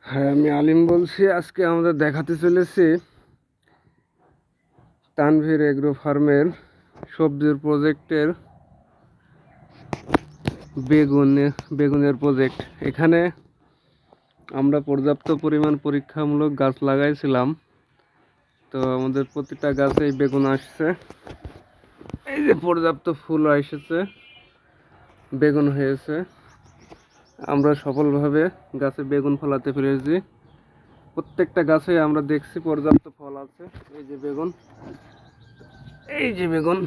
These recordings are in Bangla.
হ্যাঁ, আমি আলিম বলছি। আজকে আমাদের দেখাতে চলেছি তানভীর এগ্রো ফার্মের সবজির প্রজেক্টের বেগুনের প্রজেক্ট। এখানে আমরা পর্যাপ্ত পরিমাণ পরীক্ষামূলক গাছ লাগাইছিলাম। তো আমাদের প্রতিটা গাছেই বেগুন আসছে। এই যে পর্যাপ্ত ফুল এসেছে, বেগুন হয়েছে। আমরা সফলভাবে গাছে বেগুন ফলাতে পেরেছি। প্রত্যেকটা গাছে আমরা দেখছি পর্যাপ্ত ফল আছে। এই যে বেগুন, এই যে বেগুন,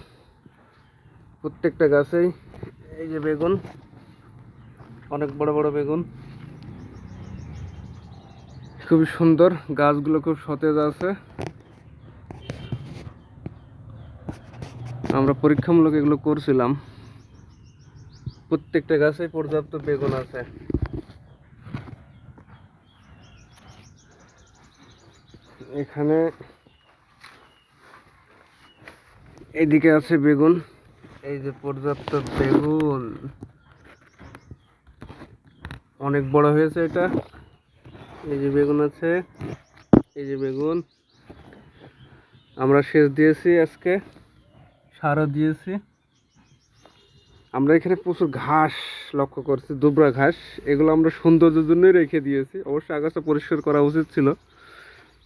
প্রত্যেকটা গাছেই এই যে বেগুন, অনেক বড় বড় বেগুন, খুবই সুন্দর। গাছগুলো খুব সতেজ আছে। আমরা পরীক্ষামূলক এগুলো করছিলাম। প্রত্যেকটা গাছে পর্যাপ্ত বেগুন আছে। এখানে এইদিকে আছে বেগুন, এই যে পর্যাপ্ত বেগুন, অনেক বড় হয়েছে এটা। এই যে বেগুন আছে, এই যে বেগুন। আমরা সেচ দিয়েছি, আজকে সারও দিয়েছি। আমরা এখানে প্রচুর ঘাস লক্ষ্য করছি, দুবরা ঘাস। এগুলো আমরা সৌন্দর্যের জন্যই রেখে দিয়েছি। অবশ্যই আগাছা পরিষ্কার করা উচিত ছিল,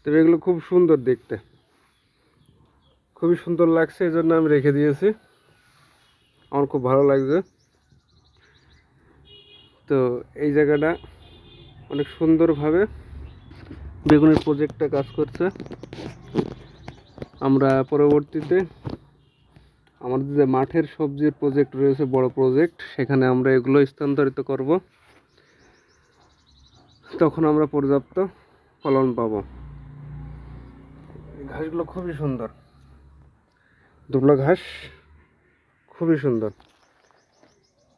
তবে এগুলো খুব সুন্দর দেখতে, খুবই সুন্দর লাগছে, এই জন্য আমি রেখে দিয়েছি। আমার খুব ভালো লাগছে। তো এই জায়গাটা অনেক সুন্দরভাবে বেগুনের প্রজেক্টটা কাজ করছে। আমরা পরবর্তীতে আমাদের যে মাঠের সবজির প্রজেক্ট রয়েছে, বড় প্রজেক্ট, সেখানে আমরা এগুলো স্থানান্তরিত করব। তখন আমরা পর্যাপ্ত ফলন পাব। এই ঘাসগুলো খুবই সুন্দর, দুবলা ঘাস, খুবই সুন্দর।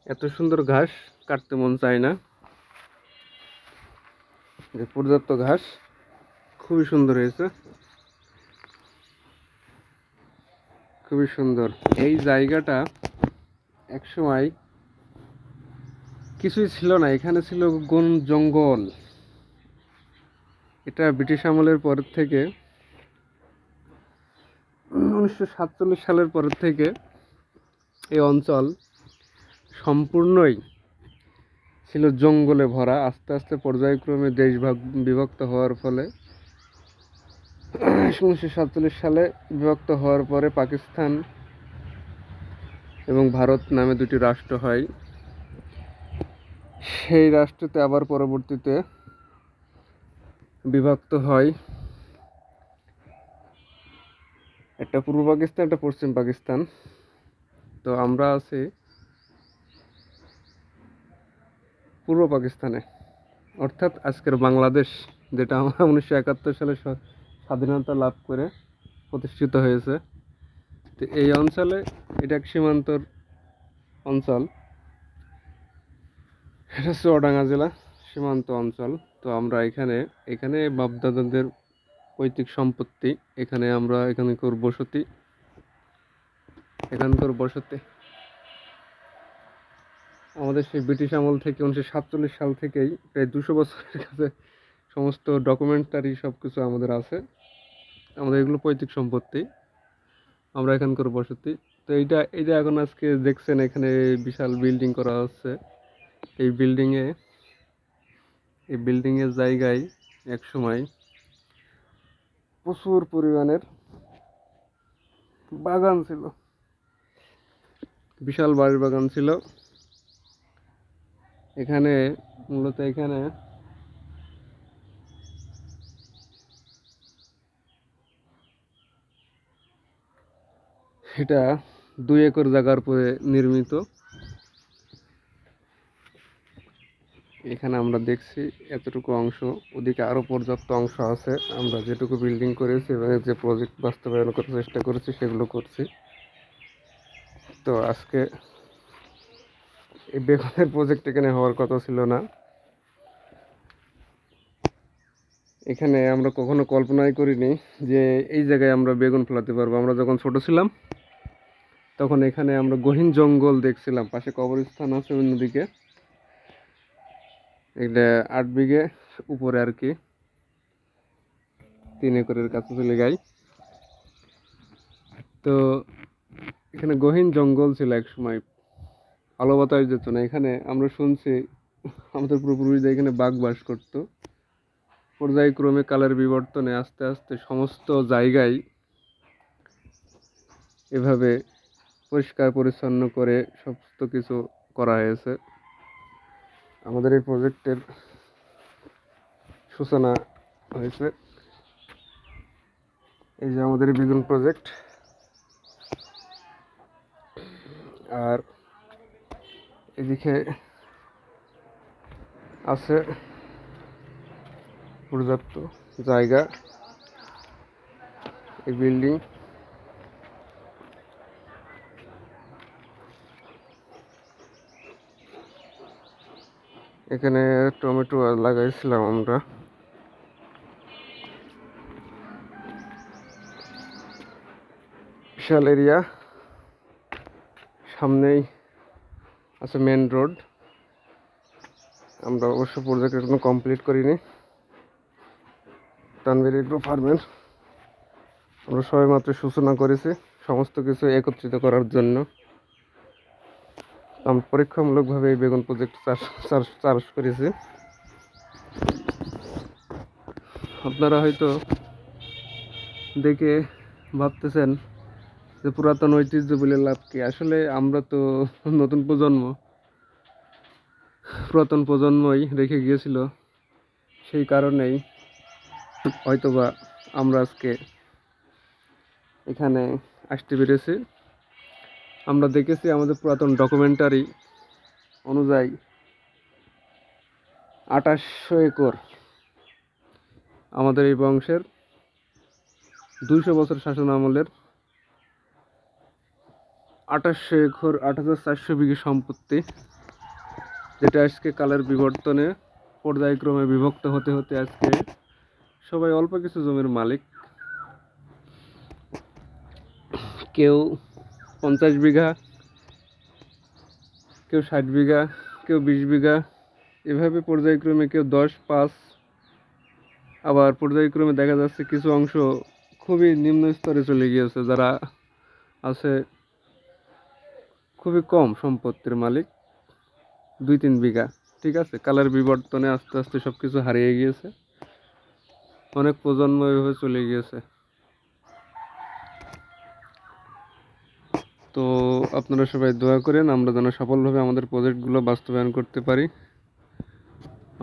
এত সুন্দর ঘাস কাটতে মন চায় না। যে পর্যাপ্ত ঘাস, খুবই সুন্দর হয়েছে, খুবই সুন্দর। এই জায়গাটা একসময় কিছুই ছিল না, এখানে ছিল বন জঙ্গল। এটা ব্রিটিশ আমলের পর থেকে, 1947 সালের পর থেকে এই অঞ্চল সম্পূর্ণই ছিল জঙ্গলে ভরা। আস্তে আস্তে পর্যায়ক্রমে দেশ বিভক্ত হওয়ার ফলে 1947 সালে বিভক্ত হওয়ার পরে পাকিস্তান এবং ভারত নামে দুটি রাষ্ট্র হয়। সেই রাষ্ট্রতে আবার পরবর্তীতে বিভক্ত হয়, একটা পূর্ব পাকিস্তান, একটা পশ্চিম পাকিস্তান। তো আমরা আছি পূর্ব পাকিস্তানে, অর্থাৎ আজকের বাংলাদেশ, যেটা আমরা 1971 সালে স্বাধীনতা লাভ করে প্রতিষ্ঠিত হয়েছে। তো এই অঞ্চলে, এটা এক সীমান্তর অঞ্চল, এটা চুয়াডাঙ্গা জেলা, সীমান্ত অঞ্চল। তো আমরা এখানে বাপদাদাদের পৈতৃক সম্পত্তি। এখানকার বসতি, আমাদের সেই ব্রিটিশ আমল থেকে 1947 সাল থেকেই প্রায় 200 বছরের কাছে সমস্ত ডকুমেন্টারি সব কিছু আমাদের আছে। আমাদের এগুলো পৈতৃক সম্পত্তি, আমরা এখানকার বসতি। তো এইটা এখন আজকে দেখছেন, এখানে বিশাল বিল্ডিং করা হচ্ছে। এই বিল্ডিংয়ের জায়গায় এক সময় প্রচুর পরিমাণের বাগান ছিল, বিশাল বাড়ির বাগান ছিল। এখানে মূলত এটা 2 একর জায়গার উপরে নির্মিত। এখানে আমরা দেখছি এতটুকু অংশ, ওদিকে আরো পর্যাপ্ত অংশ আছে। আমরা যেটুকু বিল্ডিং করেছি এবং যে প্রজেক্ট বাস্তবায়ন করার চেষ্টা করেছি সেগুলো করছি। তো আজকে এই বেগুনের প্রজেক্ট এখানে হওয়ার কথা ছিল না। এখানে আমরা কখনো কল্পনাই করিনি যে এই জায়গায় আমরা বেগুন ফলাতে পারবো। আমরা যখন ছোট ছিলাম তখন এখানে আমরা গহীন জঙ্গল দেখছিলাম, পাশে কবরস্থান আছে অন্যদিকে। এটা 8 বিঘে উপরে আর কি, 3 একরের কাছে চলে যাই। তো এখানে গহীন জঙ্গল ছিল এক সময়, আলো বাতাস যেত না। এখানে আমরা শুনছি আমাদের পূর্বপুরুষদের এখানে বাঘ বাস করতো। পর্যায়ক্রমে কালের বিবর্তনে আস্তে আস্তে সমস্ত জায়গায় এভাবে পরিষ্কার পরিচ্ছন্ন করে সমস্ত কিছু করা হয়েছে। আমাদের এই প্রজেক্টের সূচনা হয়েছে। এই যে আমাদের বেগুন প্রজেক্ট। আর এদিকে আছে পর্যাপ্ত জায়গা, এই বিল্ডিং। এখানে টমেটো লাগাইছিলাম আমরা। বিশাল এরিয়া, সামনেই আছে মেন রোড। আমরা অবশ্য প্রজেক্ট এখনো কমপ্লিট করিনি। তানভীর এগ্রো ফার্মের আমরা সবাই মাত্র সূচনা করেছি সমস্ত কিছু একত্রিত করার জন্য। আমরা পরীক্ষামূলকভাবে এই বেগুন প্রজেক্ট চাষ করেছি। আপনারা হয়তো দেখে ভাবতেছেন যে পুরাতন ঐতিহ্য বলে লাভ কি। আসলে আমরা তো নতুন প্রজন্ম, পুরাতন প্রজন্মই রেখে গিয়েছিল, সেই কারণেই হয়তোবা আমরা আজকে এখানে আসতে পেরেছি। আমরা দেখেছি আমাদের পুরাতন ডকুমেন্টারি অনুযায়ী 2800 একর আমাদের এই বংশের 200 বছর শাসন আমলের 2800 একর 8400 বিঘে সম্পত্তি, যেটা আজকে কালের বিবর্তনে পর্যায়ক্রমে বিভক্ত হতে হতে আজকে সবাই অল্প কিছু জমির মালিক। কেউ 50 বিঘা, কেউ 60 বিঘা, কেউ 20 বিঘা, এভাবে পর্যায়ক্রমে কেউ 10, 5। আবার পর্যায়ক্রমে দেখা যাচ্ছে কিছু অংশ খুবই নিম্ন স্তরে চলে গিয়েছে, যারা আছে খুবই কম সম্পত্তির মালিক, 2-3 বিঘা। ঠিক আছে, কালের বিবর্তনে আস্তে আস্তে সব কিছু হারিয়ে গিয়েছে, অনেক প্রজন্ম এভাবে চলে গিয়েছে। তো আপনারা সবাই দোয়া করেন আমরা যেন সফলভাবে আমাদের প্রজেক্টগুলো বাস্তবায়ন করতে পারি।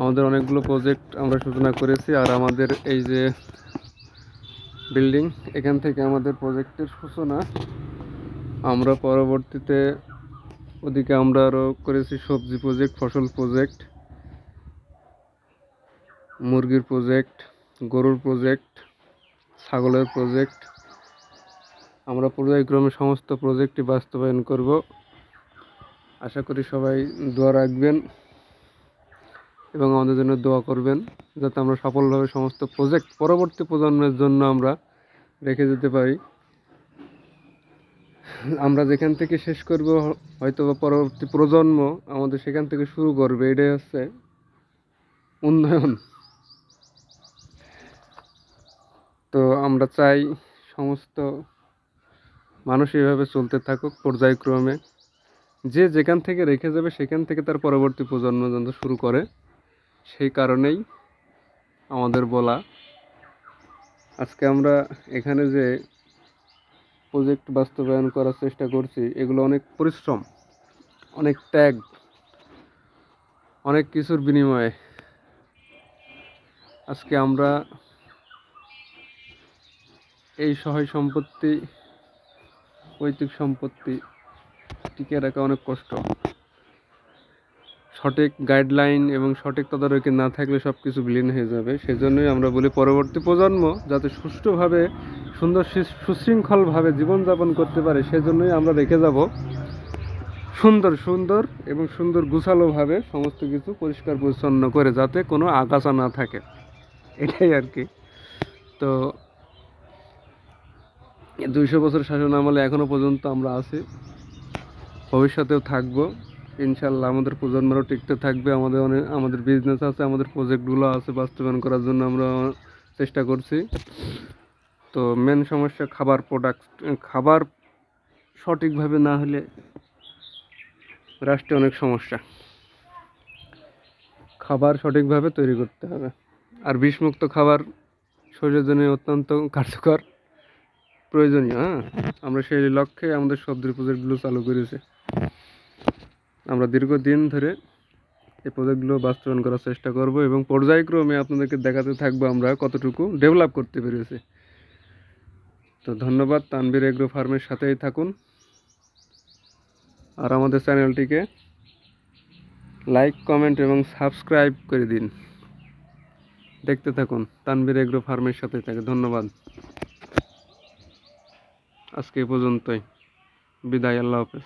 আমাদের অনেকগুলো প্রজেক্ট আমরা সূচনা করেছি, আর আমাদের এই যে বিল্ডিং, এখান থেকে আমাদের প্রজেক্টের সূচনা। আমরা পরবর্তীতে ওদিকে আমরা আরও করেছি সবজি প্রজেক্ট, ফসল প্রজেক্ট, মুরগির প্রজেক্ট, গরুর প্রজেক্ট, ছাগলের প্রজেক্ট। আমরা পর্যায়ক্রমে সমস্ত প্রজেক্টই বাস্তবায়ন করব। আশা করি সবাই দোয়া রাখবেন এবং আমাদের জন্য দোয়া করবেন, যাতে আমরা সফলভাবে সমস্ত প্রজেক্ট পরবর্তী প্রজন্মের জন্য আমরা রেখে যেতে পারি। আমরা যেখান থেকে শেষ করব, হয়তো বা পরবর্তী প্রজন্ম আমাদের সেখান থেকে শুরু করবে। এটাই হচ্ছে উন্নয়ন। তো আমরা চাই সমস্ত মানুষ এভাবে চলতে থাকুক পর্যায়ক্রমে, যে যেখান থেকে রেখে যাবে সেখান থেকে তার পরবর্তী প্রজন্ম যেন শুরু করে। সেই কারণেই আমাদের বলা। আজকে আমরা এখানে যে প্রজেক্ট বাস্তবায়ন করার চেষ্টা করছি, এগুলো অনেক পরিশ্রম, অনেক ত্যাগ, অনেক কিছুর বিনিময়ে আজকে আমরা এই সহায় সম্পত্তি, পৈতৃক সম্পত্তি টিকিয়ে রাখা অনেক কষ্ট। সঠিক গাইডলাইন এবং সঠিক তদারকি না থাকলে সব কিছু বিলীন হয়ে যাবে। সেজন্যই আমরা বলি পরবর্তী প্রজন্ম যাতে সুষ্ঠুভাবে সুন্দর সুশৃঙ্খলভাবে জীবনযাপন করতে পারে, সেজন্যই আমরা রেখে যাব সুন্দর সুন্দর এবং সুন্দর গুছালোভাবে সমস্ত কিছু পরিষ্কার পরিচ্ছন্ন করে, যাতে কোনো আগাছা না থাকে। এটাই আর কি। তো 200 বছর শাসন আমলে এখনো পর্যন্ত আমরা আছি। ভবিষ্যতেও থাকবো ইনশাল্লাহ। আমাদের প্রজন্মও টিকতে থাকবে। আমাদের বিজনেস আছে, আমাদের প্রজেক্টগুলো আছে, বাস্তবায়ন করার জন্য আমরা চেষ্টা করছি। তো মেন সমস্যা খাবার সঠিকভাবে না হলে রাষ্ট্রে অনেক সমস্যা। খাবার সঠিকভাবে তৈরি করতে হবে। আর বিষমুক্ত খাবার শরীরের জন্য অত্যন্ত কার্যকর, প্রয়োজনীয়। আমরা সেই লক্ষ্যে আমাদের সবজি প্রজেক্টগুলো চালু করেছি। আমরা দীর্ঘদিন ধরে এই প্রজেক্টগুলো বাস্তবায়ন করার চেষ্টা করব এবং পর্যায়ক্রমে আপনাদেরকে দেখাতে থাকবো আমরা কতটুকু ডেভেলপ করতে পেরেছি। তো ধন্যবাদ। তানভীর এগ্রো ফার্মের সাথেই থাকুন আর আমাদের চ্যানেলটিকে লাইক, কমেন্ট এবং সাবস্ক্রাইব করে দিন। দেখতে থাকুন, তানভীর এগ্রো ফার্মের সাথেই থাকে। ধন্যবাদ। আজকে এ পর্যন্তই। বিদায়। আল্লাহ হাফেজ।